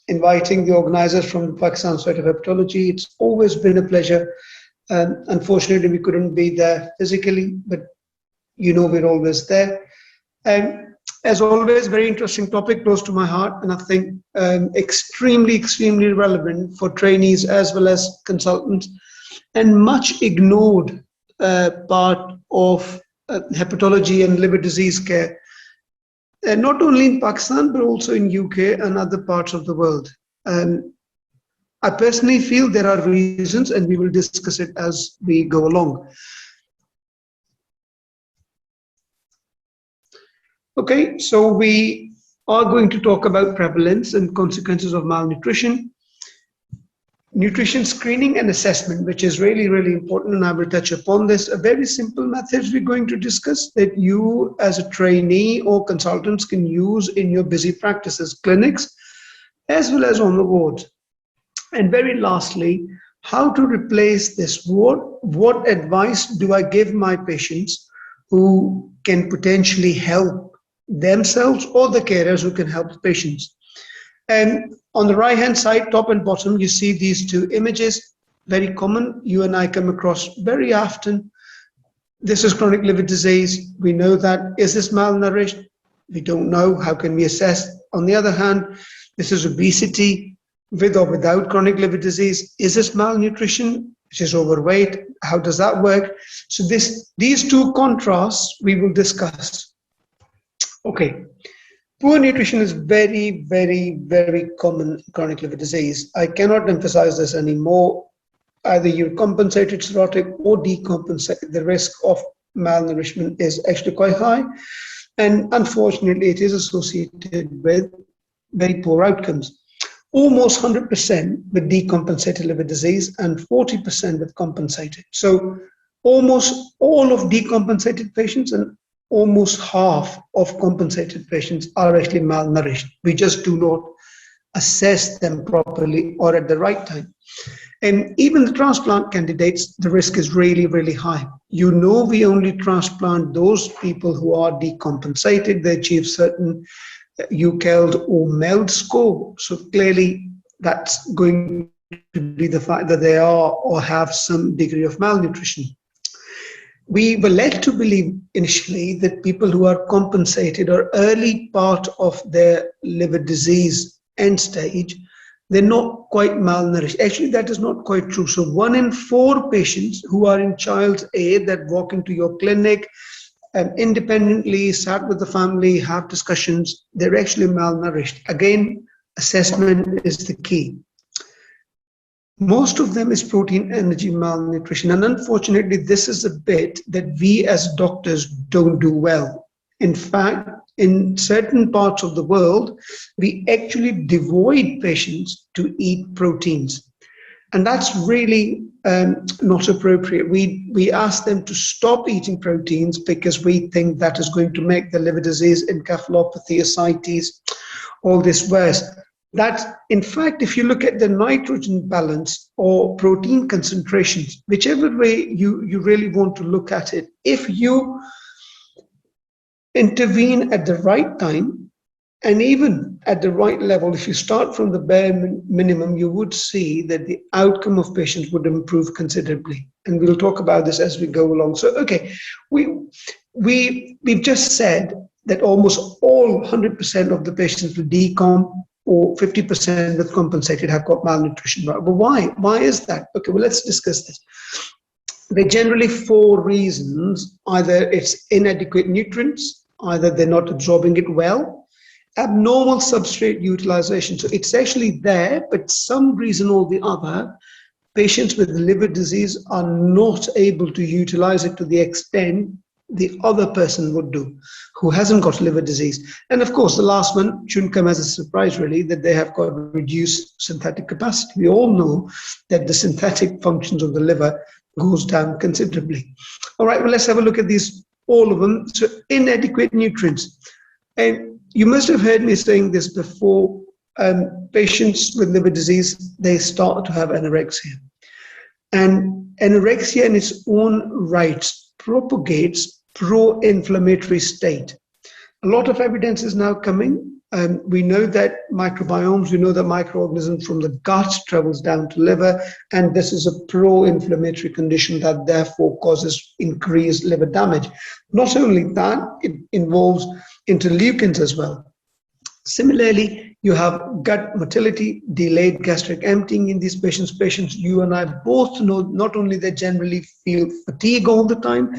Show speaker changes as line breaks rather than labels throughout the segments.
inviting the organizers from the Pakistan Society of Hepatology. It's always been a pleasure. Unfortunately, we couldn't be there physically, but we're always there. As always, very interesting topic, close to my heart, and I think extremely, extremely relevant for trainees as well as consultants, and much ignored part of hepatology and liver disease care, not only in Pakistan, but also in UK and other parts of the world. I personally feel there are reasons, and we will discuss it as we go along. Okay, so we are going to talk about prevalence and consequences of malnutrition, nutrition screening and assessment, which is really, really important, and I will touch upon this. A very simple method we're going to discuss that you as a trainee or consultants can use in your busy practices, clinics, as well as on the ward. And very lastly, how to replace this. What advice do I give my patients who can potentially help themselves or the carers who can help the patients? And on the right hand side, top and bottom, you see these two images, very common. You and I come across very often. This is chronic liver disease. We know that. Is this malnourished? We don't know. How can we assess? On the other hand, this is obesity with or without chronic liver disease. Is this malnutrition, which is overweight? How does that work? So these two contrasts we will discuss. Okay. Poor nutrition is very, very, very common in chronic liver disease. I cannot emphasize this anymore. Either you're compensated cirrhotic or decompensated. The risk of malnourishment is actually quite high. And unfortunately, it is associated with very poor outcomes. Almost 100% with decompensated liver disease and 40% with compensated. So almost all of decompensated patients and almost half of compensated patients are actually malnourished. We just do not assess them properly or at the right time. And even the transplant candidates, the risk is really, really high. We only transplant those people who are decompensated. They achieve certain UKELD or MELD score. So clearly that's going to be the fact that they are or have some degree of malnutrition. We were led to believe initially that people who are compensated or early part of their liver disease end stage, they're not quite malnourished. Actually, that is not quite true. So 1 in 4 patients who are in child's aid that walk into your clinic and independently sat with the family, have discussions, they're actually malnourished. Again, assessment is the key. Most of them is protein energy malnutrition. And unfortunately, this is a bit that we as doctors don't do well. In fact, in certain parts of the world, we actually devoid patients to eat proteins. And that's really not appropriate. We ask them to stop eating proteins because we think that is going to make the liver disease, encephalopathy, ascites, all this worse. That, in fact, if you look at the nitrogen balance or protein concentrations, whichever way you really want to look at it, if you intervene at the right time and even at the right level, if you start from the bare minimum, you would see that the outcome of patients would improve considerably. And we'll talk about this as we go along. So, okay, we've just said that almost all 100% of the patients with decom or 50% with compensated have got malnutrition. But why? Why is that? Okay, well, let's discuss this. There are generally 4 reasons. Either it's inadequate nutrients, either they're not absorbing it well, abnormal substrate utilization. So it's actually there, but some reason or the other, patients with liver disease are not able to utilize it to the extent the other person would do who hasn't got liver disease. And of course, the last one shouldn't come as a surprise, really, that they have got reduced synthetic capacity. We all know that the synthetic functions of the liver goes down considerably. All right, well, let's have a look at these, all of them. So inadequate nutrients. And you must have heard me saying this before. Patients with liver disease, they start to have anorexia. And anorexia in its own right propagates pro-inflammatory state. A lot of evidence is now coming We know that microbiomes, we know that microorganisms from the gut travels down to liver, and this is a pro-inflammatory condition that therefore causes increased liver damage. Not only that, it involves interleukins as well. Similarly, you have gut motility, delayed gastric emptying in these patients. Patients, you and I both know, not only they generally feel fatigue all the time,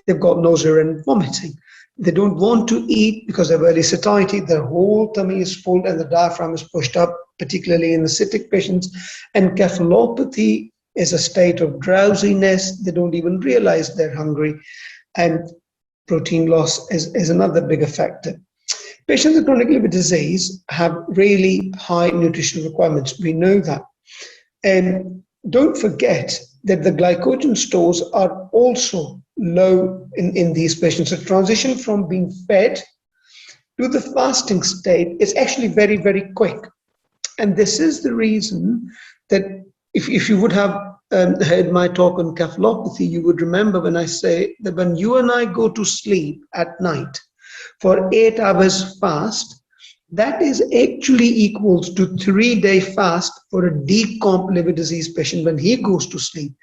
they've got nausea and vomiting. They don't want to eat because of early satiety. Their whole tummy is full and the diaphragm is pushed up, particularly in acidic patients. And cephalopathy is a state of drowsiness. They don't even realize they're hungry. And protein loss is another bigger factor. Patients with chronic liver disease have really high nutritional requirements. We know that. And don't forget that the glycogen stores are also low in these patients. So transition from being fed to the fasting state is actually very, very quick. And this is the reason that if you would have heard my talk on cephalopathy, you would remember when I say that when you and I go to sleep at night for 8 hours fast, that is actually equals to 3-day fast for a decomp liver disease patient when he goes to sleep.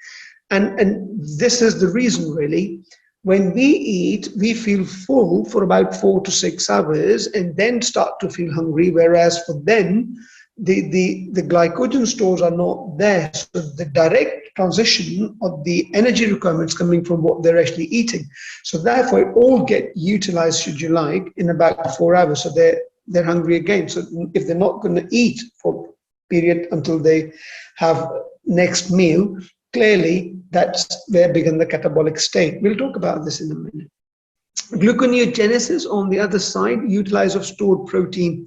And this is the reason, really. When we eat, we feel full for about 4 to 6 hours and then start to feel hungry, whereas for them, the glycogen stores are not there. So the direct transition of the energy requirements coming from what they're actually eating. So therefore, it all get utilized, should you like, in about 4 hours. So they're hungry again. So if they're not going to eat for a period until they have next meal, clearly that's where begin the catabolic state. We'll talk about this in a minute. Gluconeogenesis, on the other side, utilize of stored protein.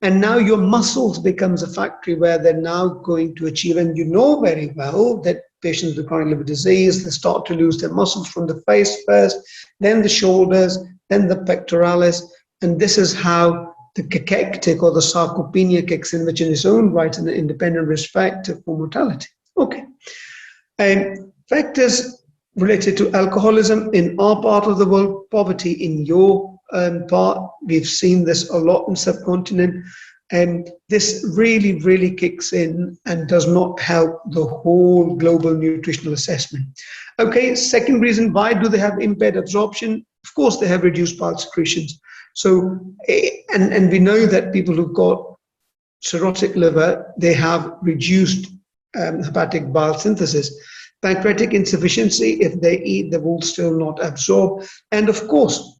And now your muscles becomes a factory where they're now going to achieve, and you know very well that patients with chronic liver disease, they start to lose their muscles from the face first, then the shoulders, then the pectoralis, and this is how the cachectic or the sarcopenia kicks in, which in its own right is an independent risk factor for mortality. Okay. And factors related to alcoholism in our part of the world, poverty in your part, we've seen this a lot in subcontinent, and this really, really kicks in and does not help the whole global nutritional assessment. Okay, second reason, why do they have impaired absorption? Of course, they have reduced bile secretions. So, and we know that people who've got cirrhotic liver, they have reduced hepatic bile synthesis. Pancreatic insufficiency, if they eat, they will still not absorb. And of course,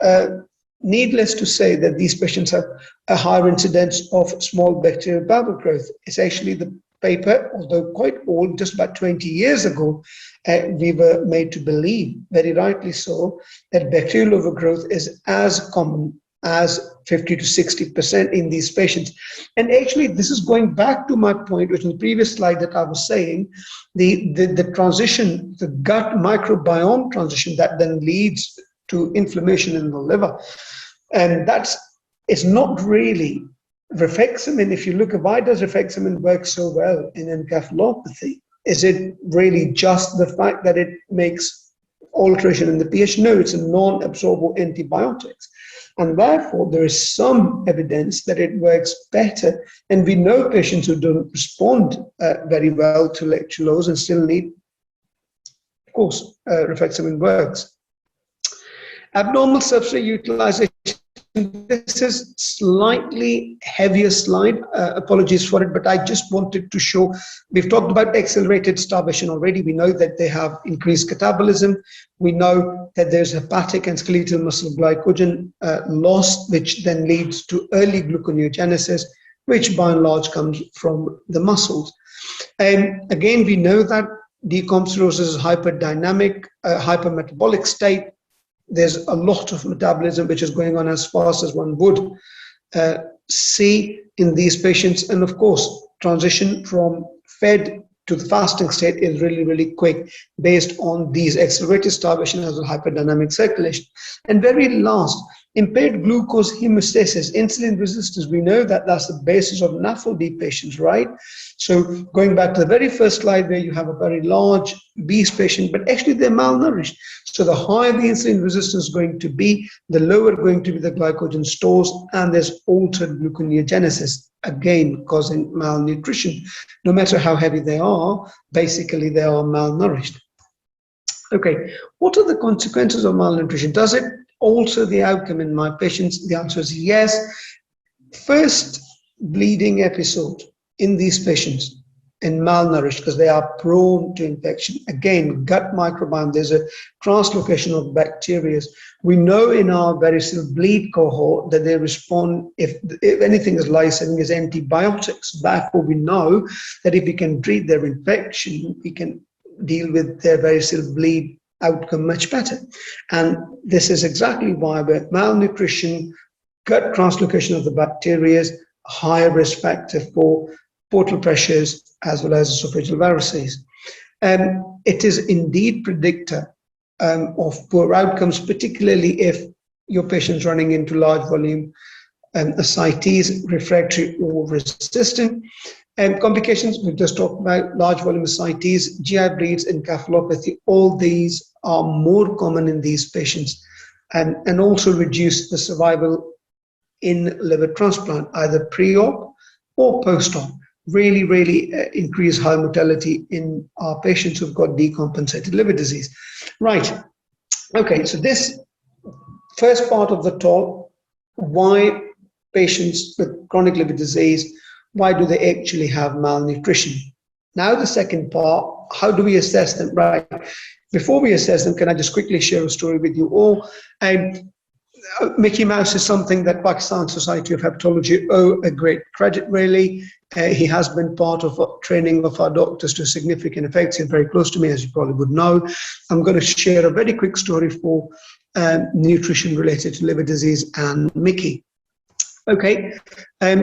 needless to say that these patients have a higher incidence of small bacterial bowel growth. It's actually the paper, although quite old, just about 20 years ago, we were made to believe, very rightly so, that bacterial overgrowth is as common as 50 to 60% in these patients. And actually, this is going back to my point, which in the previous slide that I was saying, the transition, the gut microbiome transition that then leads to inflammation in the liver. And it's not really rifaximin. If you look at why does rifaximin work so well in encephalopathy, is it really just the fact that it makes alteration in the pH? No, it's a non-absorbable antibiotics. And therefore, there is some evidence that it works better. And we know patients who don't respond very well to lactulose and still need, of course, rifaximin works. Abnormal substrate utilization. This is slightly heavier slide. Apologies for it, but I just wanted to show, we've talked about accelerated starvation already. We know that they have increased catabolism. We know that there's hepatic and skeletal muscle glycogen loss, which then leads to early gluconeogenesis, which by and large comes from the muscles. And again, we know that decomp cirrhosis is hyperdynamic, hypermetabolic state. There's a lot of metabolism which is going on as fast as one would see in these patients. And of course, transition from fed to the fasting state is really, really quick based on these accelerated starvation as well as hyperdynamic circulation. And very last, impaired glucose hemostasis, insulin resistance. We know that that's the basis of NAFLD patients, right? So going back to the very first slide where you have a very large obese patient, but actually they're malnourished. So the higher the insulin resistance is going to be, the lower going to be the glycogen stores, and there's altered gluconeogenesis, again causing malnutrition. No matter how heavy they are, basically they are malnourished. Okay, what are the consequences of malnutrition? Does it alter the outcome in my patients? The answer is yes. First bleeding episode in these patients in malnourished, because they are prone to infection. Again, gut microbiome, there's a translocation of bacteria. We know in our varicose bleed cohort that they respond, if anything is life-saving, is antibiotics. Therefore, we know that if we can treat their infection, we can deal with their varicose bleed outcome much better. And this is exactly why with malnutrition, gut translocation of the bacteria, higher risk factor for portal pressures as well as esophageal varices. It is indeed predictor of poor outcomes, particularly if your patient's running into large volume ascites, refractory or resistant. Complications, we've just talked about large volume ascites, GI bleeds, encephalopathy. All these are more common in these patients, and also reduce the survival in liver transplant, either pre-op or post-op. Really increase high mortality in our patients who've got decompensated liver disease. Right, okay, so this first part of the talk, why patients with chronic liver disease, why do they actually have malnutrition? Now the second part, how do we assess them? Right, before we assess them, can I just quickly share a story with you all? Mickey Mouse is something that Pakistan Society of Hepatology owe a great credit, really. He has been part of training of our doctors to significant effects. He's very close to me, as you probably would know. I'm going to share a very quick story for nutrition related to liver disease and Mickey. Okay,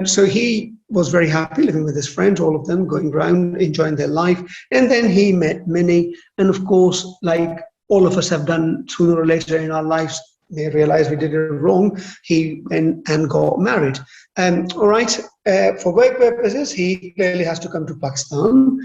so he was very happy living with his friends, all of them going around, enjoying their life. And then he met Minnie. And of course, like all of us have done sooner or later in our lives, they realized we did it wrong. He went and got married. All right, for work purposes, he clearly has to come to Pakistan,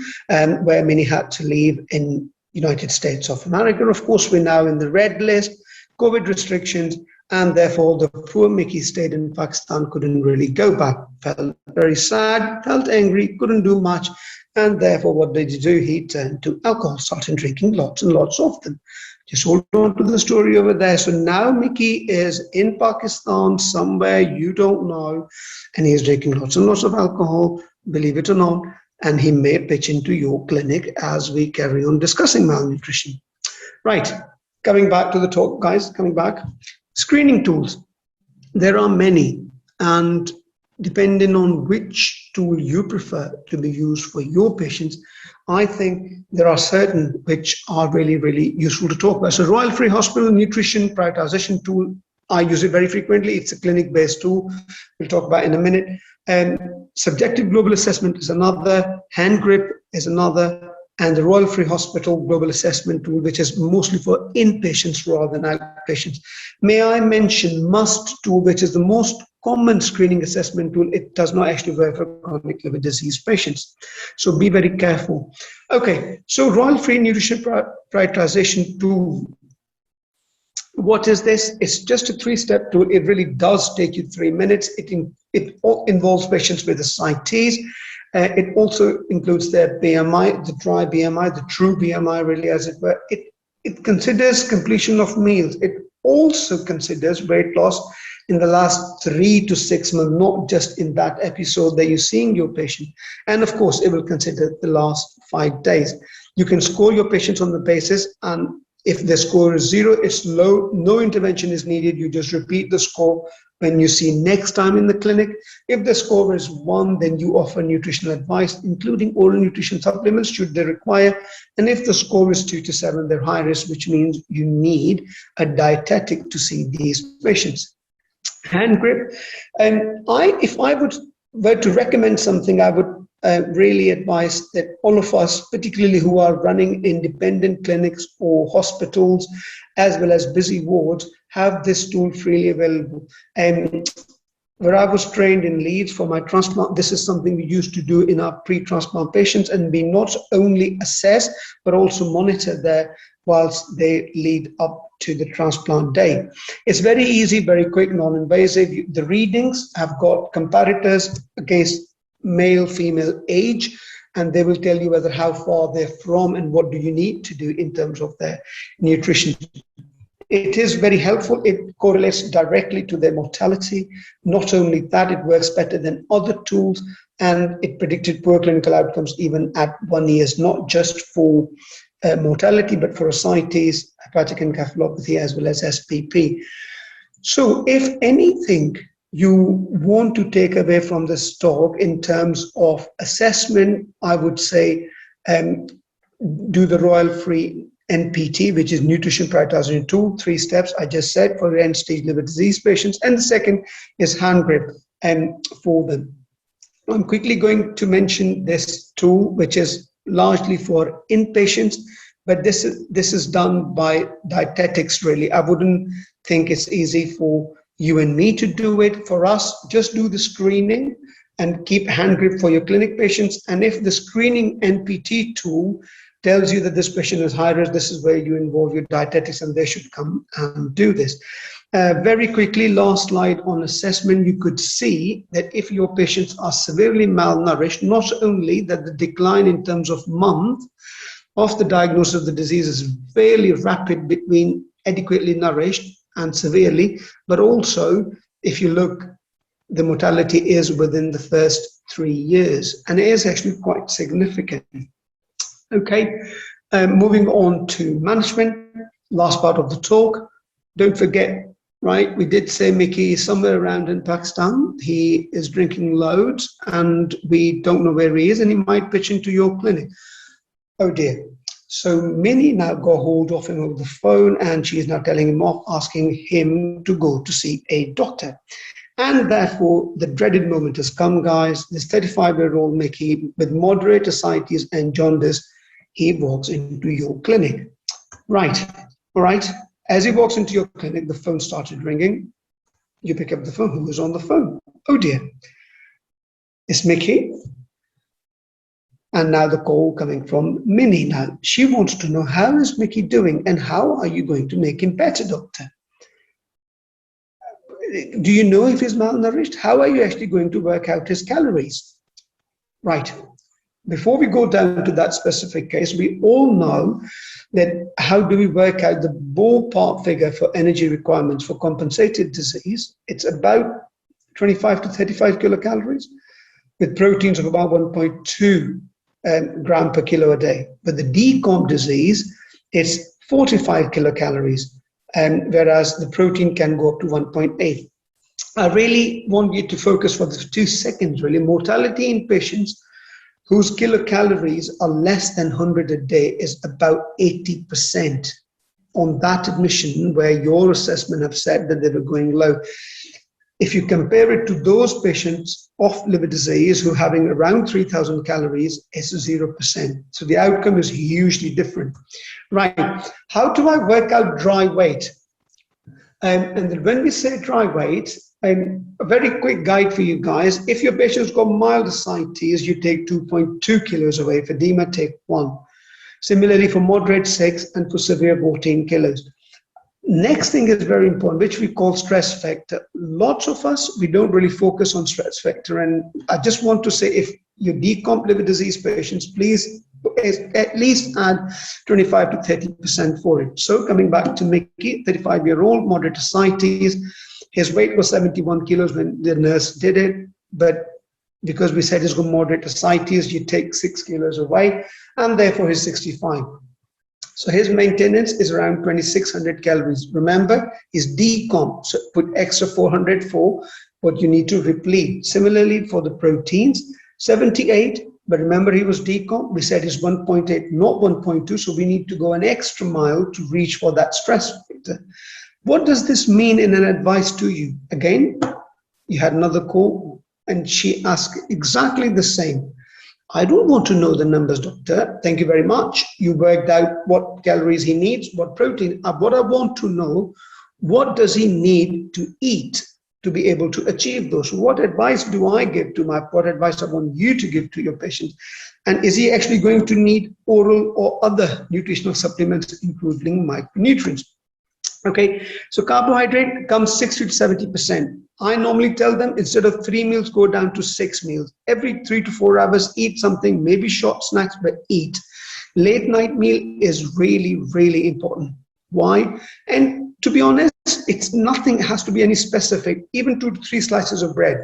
where Minnie had to leave in United States of America. Of course, we're now in the red list, COVID restrictions, and therefore the poor Mickey stayed in Pakistan, couldn't really go back, felt very sad, felt angry, couldn't do much. And therefore, what did he do? He turned to alcohol, started drinking lots and lots of them. Just hold on to the story over there. So now Mickey is in Pakistan, somewhere you don't know, and he's drinking lots and lots of alcohol, believe it or not, and he may pitch into your clinic as we carry on discussing malnutrition. Right, coming back to the talk, guys, coming back. Screening tools. There are many, and depending on which tool you prefer to be used for your patients, I think there are certain which are really useful to talk about. So Royal Free Hospital Nutrition Prioritization Tool, I use it very frequently. It's a clinic-based tool. We'll talk about it in a minute. Subjective Global Assessment is another. Hand Grip is another. And the Royal Free Hospital Global Assessment Tool, which is mostly for inpatients rather than outpatients. May I mention MUST tool, which is the most common screening assessment tool. It does not actually work for chronic liver disease patients. So be very careful. Okay, so Royal Free Nutrition Prioritization Tool. What is this? It's just a 3-step tool. It really does take you 3 minutes. It involves patients with ascites. It also includes their BMI, the dry BMI, the true BMI, really, as it were. It considers completion of meals. It also considers weight loss in the last 3 to 6 months, not just in that episode that you're seeing your patient. And of course, it will consider the last 5 days. You can score your patients on the basis, and if the score is 0, it's low, no intervention is needed. You just repeat the score when you see next time in the clinic. If the score is 1, then you offer nutritional advice, including oral nutrition supplements should they require. And if the score is 2 to 7, they're high risk, which means you need a dietetic to see these patients. Hand grip. And if I were to recommend something, I would really advise that all of us, particularly who are running independent clinics or hospitals, as well as busy wards, have this tool freely available. where I was trained in Leeds for my transplant, this is something we used to do in our pre-transplant patients, and we not only assess, but also monitor there whilst they lead up to the transplant day. It's very easy, very quick, non-invasive. The readings have got comparators against male, female age, and they will tell you whether how far they're from and what do you need to do in terms of their nutrition. It is very helpful. It correlates directly to their mortality. Not only that, it works better than other tools, and it predicted poor clinical outcomes even at 1 year, not just for mortality, but for ascites, hepatic encephalopathy, as well as SPP. So if anything you want to take away from this talk in terms of assessment, I would say do the royal-free NPT, which is nutrition prioritization tool, 3 steps I just said for end-stage liver disease patients, and the second is hand grip for them. I'm quickly going to mention this tool, which is largely for inpatients, but this is done by dietetics really. I wouldn't think it's easy for you and me to do it. For us, just do the screening and keep hand grip for your clinic patients. And if the screening NPT tool tells you that this patient is high risk, this is where you involve your dietetics and they should come and do this. Very quickly, last slide on assessment, you could see that if your patients are severely malnourished, not only that the decline in terms of month of the diagnosis of the disease is fairly rapid between adequately nourished and severely, but also if you look, the mortality is within the first 3 years, and it is actually quite significant. Okay, moving on to management, last part of the talk. Don't forget, right, we did say Mickey is somewhere around in Pakistan. He is drinking loads and we don't know where he is, and he might pitch into your clinic. Oh dear. So Minnie now got hold of him over the phone, and she is now telling him off, asking him to go to see a doctor. And therefore, the dreaded moment has come, guys. This 35-year-old Mickey with moderate ascites and jaundice, he walks into your clinic. Right, all right. As he walks into your clinic, the phone started ringing. You pick up the phone. Who is on the phone? Oh dear. It's Mickey. And now the call coming from Minnie. Now, she wants to know, how is Mickey doing and how are you going to make him better, doctor? Do you know if he's malnourished? How are you actually going to work out his calories? Right. Before we go down to that specific case, we all know that how do we work out the ballpark figure for energy requirements for compensated disease? It's about 25 to 35 kilocalories with proteins of about 1.2 gram per kilo a day. But the decomp disease, it's 45 kilocalories, whereas the protein can go up to 1.8. I really want you to focus for the 2 seconds, really. Mortality in patients whose kilocalories are less than 100 a day is about 80% on that admission where your assessment have said that they were going low. If you compare it to those patients of liver disease who are having around 3,000 calories, it's 0%. So the outcome is hugely different. Right, how do I work out dry weight? And when we say dry weight, a very quick guide for you guys. If your patient's got mild ascites, you take 2.2 kilos away. For edema, take 1. Similarly, for moderate, 6, and for severe, 14 kilos. Next thing is very important, which we call stress factor. Lots of us, we don't really focus on stress factor. And I just want to say, if you decomp liver disease patients, please at least add 25 to 30% for it. So coming back to Mickey, 35-year-old, moderate ascites. His weight was 71 kilos when the nurse did it, but because we said he's got moderate ascites, you take 6 kilos away, and therefore he's 65. So his maintenance is around 2,600 calories. Remember, he's decomp, so put extra 400 for what you need to replete. Similarly, for the proteins, 78, but remember he was decomp, we said it's 1.8, not 1.2, so we need to go an extra mile to reach for that stress factor. What does this mean in an advice to you? Again, you had another call and she asked exactly the same. I don't want to know the numbers, doctor. Thank you very much. You worked out what calories he needs, what protein. What I want to know, what does he need to eat to be able to achieve those. What advice do I give to what advice I want you to give to your patient? And is he actually going to need oral or other nutritional supplements, including micronutrients? Okay, so carbohydrate comes 60 to 70%. I normally tell them instead of 3 meals, go down to 6 meals. Every 3 to 4 hours, eat something, maybe short snacks, but eat. Late night meal is really, really important. Why? And to be honest, it's nothing has to be any specific, even 2 to 3 slices of bread.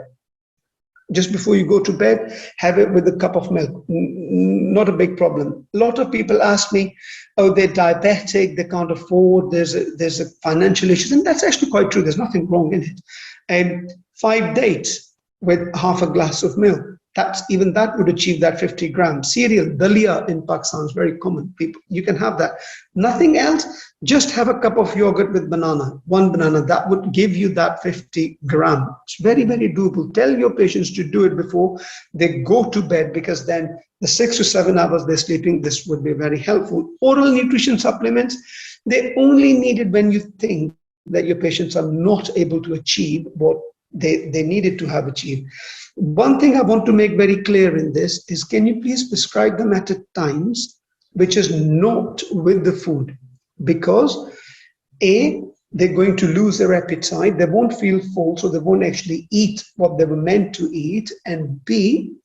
Just before you go to bed, have it with a cup of milk. Not a big problem. A lot of people ask me, oh, they're diabetic, they can't afford, there's a financial issues, and that's actually quite true. There's nothing wrong in it. And 5 dates with half a glass of milk, even that would achieve that 50 grams. Cereal, dalia in Pakistan is very common. People, you can have that. Nothing else, just have a cup of yogurt with banana, 1 banana, that would give you that 50 gram. It's very, very doable. Tell your patients to do it before they go to bed, because then the 6 to 7 hours they're sleeping, this would be very helpful. Oral nutrition supplements, they're only needed when you think that your patients are not able to achieve what they needed to have achieved. One thing I want to make very clear in this is, can you please prescribe them at times which is not with the food? Because A, they're going to lose their appetite, they won't feel full, so they won't actually eat what they were meant to eat, and B,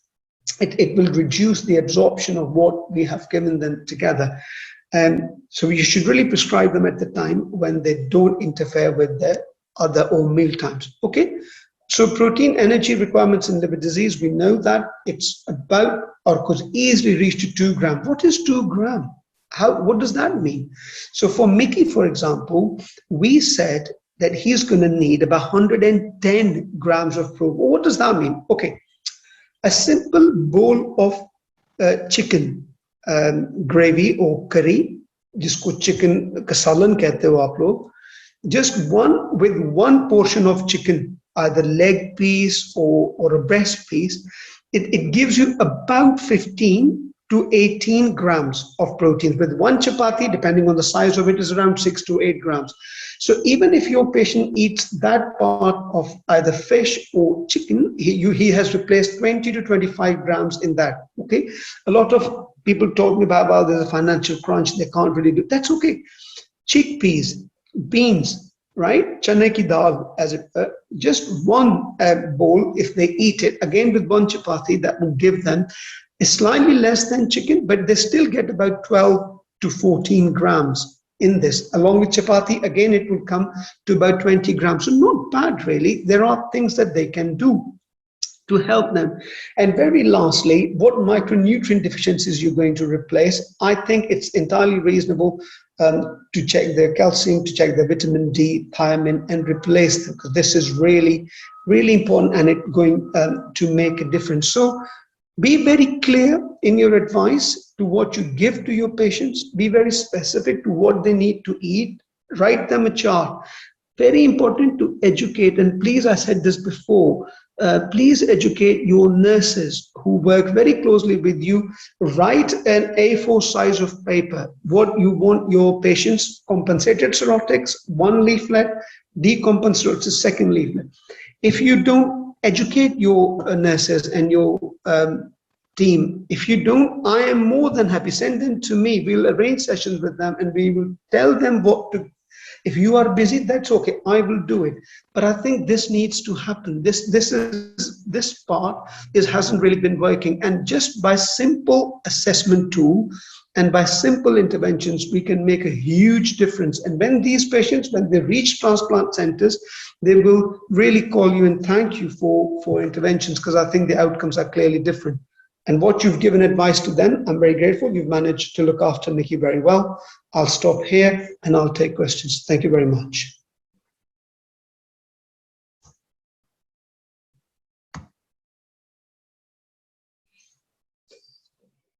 it will reduce the absorption of what we have given them together. So you should really prescribe them at the time when they don't interfere with their other or meal times. Okay, so protein energy requirements in liver disease, we know that it's about, or could easily reach to 2 grams. What is 2 grams? What does that mean? So for Mickey, for example, we said that he's going to need about 110 grams of protein. What does that mean? Okay, a simple bowl of chicken gravy or curry, jisko chicken ka salan kehte ho aap log, just one portion of chicken, either leg piece or a breast piece, it gives you about 15 to 18 grams of protein. With one chapati, depending on the size of it, is around 6 to 8 grams. So even if your patient eats that part of either fish or chicken, he has replaced 20 to 25 grams in that. Okay, a lot of people talking about, well, there's a financial crunch, they can't really do. That's okay. Chickpeas, beans, right? Chane ki dal, just one bowl, if they eat it, again with one chapati, that will give them slightly less than chicken, but they still get about 12 to 14 grams in this. Along with chapati, again, it will come to about 20 grams. So not bad, really. There are things that they can do to help them. And very lastly, what micronutrient deficiencies you're going to replace. I think it's entirely reasonable to check their calcium, to check their vitamin D, thiamine, and replace them, because this is really, really important, and it's going to make a difference. So be very clear in your advice to what you give to your patients. Be very specific to what they need to eat. Write them a chart. Very important to educate, and please, I said this before, please educate your nurses who work very closely with you. Write an A4 size of paper, what you want your patients: compensated cirrhotics, 1 leaflet, decompensated second leaflet. If you don't educate your nurses and your team, if you don't, I am more than happy, send them to me. We'll arrange sessions with them and we will tell them what to. If you are busy, that's okay, I will do it. But I think this needs to happen. This part hasn't really been working. And just by simple assessment tool and by simple interventions, we can make a huge difference. And when these patients, when they reach transplant centers, they will really call you and thank you for interventions, because I think the outcomes are clearly different. And what you've given advice to them, I'm very grateful. You've managed to look after Nikki very well. I'll stop here and I'll take questions. Thank you very much.